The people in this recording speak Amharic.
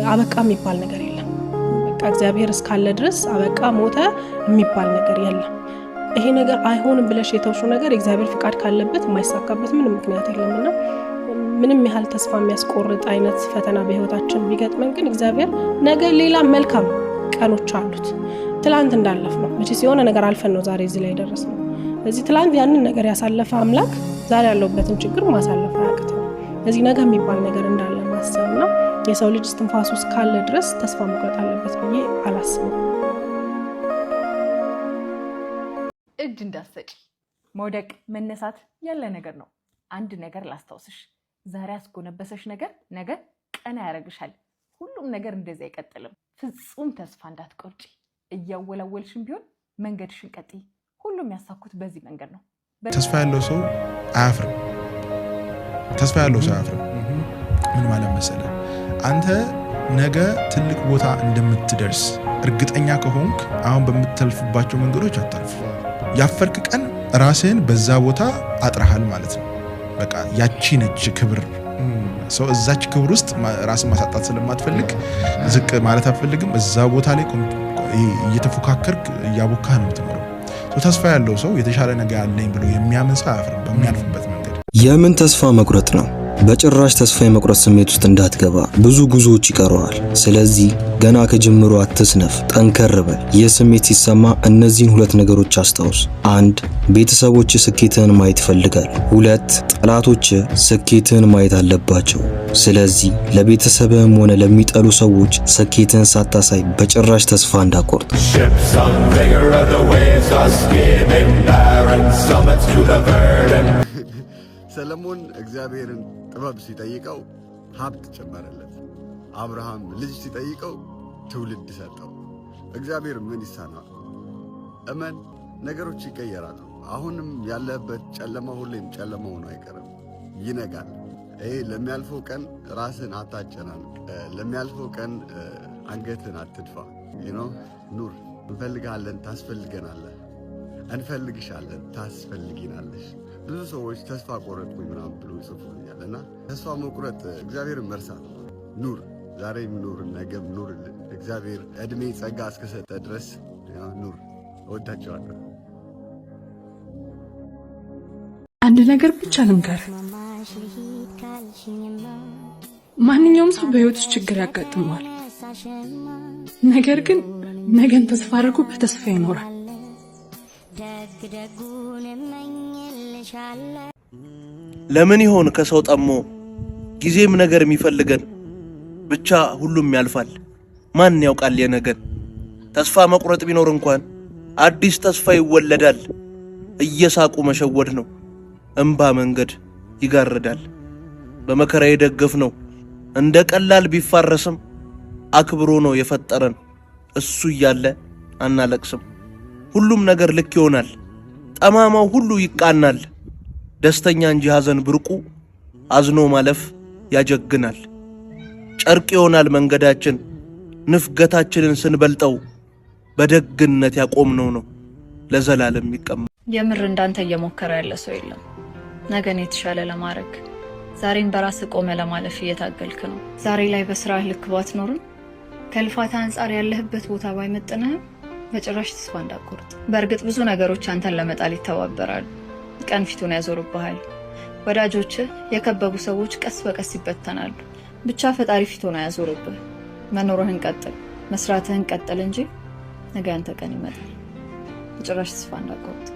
አበቃ የሚባል ነገር የለም። በቃ እግዚአብሔር እስካለ ድረስ አበቃ ሞተ የሚባል ነገር የለም። ይሄ ነገር አይሆንም ብለሽ የተውሽው ነገር እግዚአብሔር ፍቃድ ካለበት የማይሳካበት ምንም ምክንያት የለምና ምንም ያህል ተስፋ የሚያስቆርጥ አይነት ፈተና በህይወታችን ቢገጥመን ግን እግዚአብሔር ነገ ሌላ መልካም ቀኖች አሉት። ትላንት እንዳለፍ ነው መቼስ የሆነ ነገር አልፈን ነው ዛሬ እዚህ ላይ ደረስነው። ስለዚህ ትላንት ያንን ነገር ያሳለፈ አምላክ ዛሬ ያለውበትን ችግር ማሳለፍ አያቅተው። ስለዚህ ነገ የሚባል ነገር እንዳለ ማሰብና የሰው ልጅ እስትንፋሱ እስካለ ድረስ ተስፋ መቁረጥ አለበት ብዬ አላስብም። እጅ እንዳትሰጪ። መውደቅ መነሳት ያለ ነገር ነው። አንድ ነገር ላስታውስሽ፣ ዛሬ ያስጎነበሰሽ ነገር ነገ ቀና ያደርግሻል። ሁሉም ነገር እንደዚህ አይቀጥልም። ፍጹም ተስፋ እንዳትቆርጪ። እያወላወልሽም ቢሆን መንገድሽን ቀጥይ። ሁሉም ያሳኩት በዚህ መንገድ ነው። ተስፋ ያለው ሰው አያፍርም። ተስፋ ያለው ሰው አያፍርም። ምን ማለት መሰለህ? አንተ ነገ ትልቅ ቦታ እንደምትደርስ እርግጠኛ ከሆንክ አሁን በምትተልፍባቸው መንገዶች አታልፍ። ያፈርክ ቀን ራስህን በዛ ቦታ አጥራሃል ማለት ነው። በቃ ያቺ ነች ክብር። ሰው እዛች ክብር ውስጥ ራስን ማሳጣት ስለማትፈልግ ዝቅ ማለት አትፈልግም። እዛ ቦታ ላይ እየተፎካከርክ እያቦካህ ነው የምትኖረው። ተስፋ ያለው ሰው የተሻለ ነገር ያለኝ ብሎ የሚያምን ሰው አያፍርም በሚያልፍበት መንገድ። የምን ተስፋ መቁረጥ ነው? በጭራሽ ተስፋ የመቁረጥ ስሜት ውስጥ እንዳትገባ። ብዙ ጉዞዎች ይቀረዋል። ስለዚህ ገና ከጅምሮ አትስነፍ፣ ጠንከር በል። ይህ ስሜት ሲሰማ እነዚህን ሁለት ነገሮች አስታውስ። 1 ቤተሰቦች ስኬትህን ማየት ይፈልጋሉ። 2 ጠላቶች ስኬትህን ማየት አለባቸው። ስለዚህ ለቤተሰብህም ሆነ ለሚጠሉ ሰዎች ስኬትህን ሳታሳይ በጭራሽ ተስፋ እንዳትቆርጥ። ሰለሞን እግዚአብሔርን ጥበብ ሲጠይቀው ሀብት ጨመረለት። አብርሃም ልጅ ሲጠይቀው ትውልድ ሰጠው። እግዚአብሔር ምን ይሳናል? እመን፣ ነገሮች ይቀየራሉ። አሁንም ያለበት ጨለማ ሁሌም ጨለማ ሆኖ አይቀርም፣ ይነጋል። ለሚያልፈው ቀን ራስን አታጨናንቅ። ለሚያልፈው ቀን አንገትን አትድፋ። ኑር። እንፈልግሃለን፣ ታስፈልገናለህ። እንፈልግሻለን፣ ታስፈልጊናለሽ። ብዙ ሰዎች ተስፋ ቆረጥኩኝ ምናምን ብሎ ይጽፉልኛል እና ተስፋ መቁረጥ እግዚአብሔርን መርሳት። ኑር፣ ዛሬም ኑር፣ ነገም ኑርልን። እግዚአብሔር እድሜ ጸጋ እስከሰጠ ድረስ ኑር። እወዳቸዋለሁ። አንድ ነገር ብቻ ልንገር፣ ማንኛውም ሰው በህይወት ውስጥ ችግር ያጋጥመዋል። ነገር ግን ነገን ተስፋ አድርጎ በተስፋ ይኖራል። ለምን ይሆን ከሰው ጠሞ ጊዜም ነገር የሚፈልገን? ብቻ ሁሉም ያልፋል፣ ማን ያውቃል የነገን? ተስፋ መቁረጥ ቢኖር እንኳን አዲስ ተስፋ ይወለዳል። እየሳቁ መሸወድ ነው፣ እንባ መንገድ ይጋርዳል። በመከራ የደገፍ ነው እንደ ቀላል ቢፋረስም አክብሮ ነው የፈጠረን። እሱ እያለ አናለቅስም። ሁሉም ነገር ልክ ይሆናል፣ ጠማማው ሁሉ ይቃናል። ደስተኛ እንጂ ሐዘን ብርቁ፣ አዝኖ ማለፍ ያጀግናል። ጨርቅ ይሆናል መንገዳችን፣ ንፍገታችንን ስንበልጠው በደግነት ያቆምነው ነው ለዘላለም የሚቀመጥ። የምር እንዳንተ እየሞከረ ያለ ሰው የለም ነገን የተሻለ ለማድረግ። ዛሬን በራስ ቆመ ለማለፍ እየታገልክ ነው። ዛሬ ላይ በስራህ ልክ ባትኖርም ከልፋት አንጻር ያለህበት ቦታ ባይመጥንህም በጭራሽ ተስፋ እንዳትቆርጥ። በእርግጥ ብዙ ነገሮች አንተን ለመጣል ይተባበራሉ፣ ቀን ፊቱን ያዞርብሃል። ወዳጆችህ፣ የከበቡ ሰዎች ቀስ በቀስ ይበተናሉ። ብቻ ፈጣሪ ፊቱን ያዞርብህ። መኖርህን ቀጥል፣ መስራትህን ቀጥል እንጂ ነገ አንተ ቀን ይመጣል። በጭራሽ ተስፋ እንዳትቆርጥ።